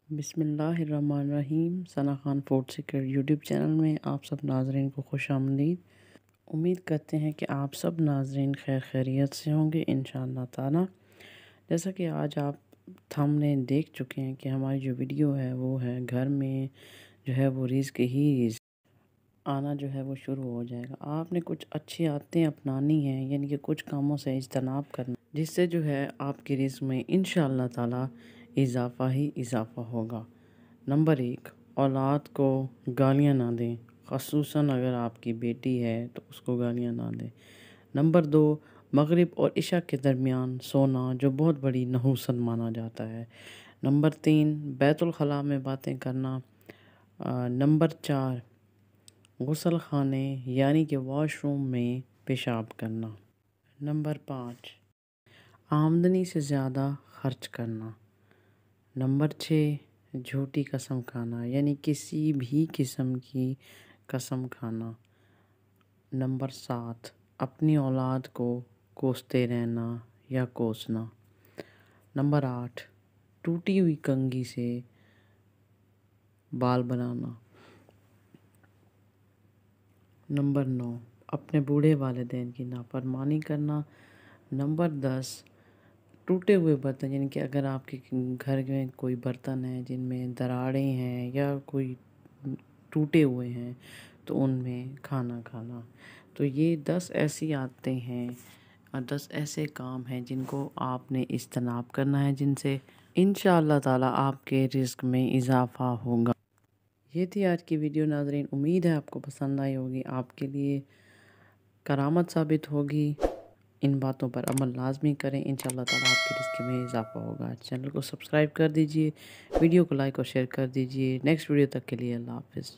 بسم اللہ الرحمن الرحیم۔ Sana Khan food secret YouTube channel میں آپ سب ناظرین کو خوش آمدید۔ امید کرتے ہیں کہ آپ سب ناظرین خیر خیریت سے ہوں گے انشاءاللہ تعالی۔ جیسا کہ آج آپ تھم نے دیکھ چکے ہیں کہ ہماری جو ویڈیو ہے وہ ہے گھر میں جو ہے وہ رزق ہی آنا جو ہے وہ شروع ہو جائے گا۔ آپ نے کچھ اچھی عادتیں اپنانی ہیں، یعنی کہ کچھ کاموں سے اجتناب کرنا، جس سے جو ہے آپ کے رزق میں انشاءاللہ تعالی اضافہ ہی اضافہ ہوگا۔ نمبر 1، اولاد کو گالیاں نہ دیں، خصوصاً اگر آپ کی بیٹی ہے تو اس کو گالیاں نہ دیں۔ نمبر 2، مغرب اور عشاء کے درمیان سونا، جو بہت بڑی نحوست مانا جاتا ہے۔ نمبر 3، بیت الخلاء میں باتیں کرنا۔ نمبر 4، غسل خانے یعنی کہ واش روم میں پیشاب کرنا۔ نمبر 5، آمدنی سے زیادہ خرچ کرنا۔ نمبر 6، جھوٹی قسم کھانا یعنی کسی بھی قسم کی قسم کھانا۔ نمبر 7، اپنی اولاد کو کوستے رہنا یا کوسنا۔ نمبر 8، ٹوٹی ہوئی کنگھی سے بال بنانا۔ نمبر 9، اپنے بوڑھے والدین کی نافرمانی کرنا۔ نمبر 10، ٹوٹے ہوئے برتن، یعنی کہ اگر آپ کے گھر میں کوئی برتن ہیں جن میں دراڑیں ہیں یا کوئی ٹوٹے ہوئے ہیں تو ان میں کھانا کھانا۔ تو یہ 10 ایسی عادتیں ہیں اور 10 ایسے کام ہیں جن کو آپ نے اجتناب کرنا ہے، جن سے انشاءاللہ تعالی آپ کے رزق میں اضافہ ہوگا۔ یہ تھی آج کی ویڈیو ناظرین، امید ہے آپ کو پسند آئی ہوگی، آپ کے لیے کرامت ثابت ہوگی۔ ان باتوں پر عمل لازمی کریں، انشاءاللہ تعالی آپ کے رزق میں اضافہ ہوگا۔ چینل کو سبسکرائب کر دیجئے، ویڈیو کو لائک اور شیئر کر دیجئے۔ نیکسٹ ویڈیو تک کے لیے اللہ حافظ۔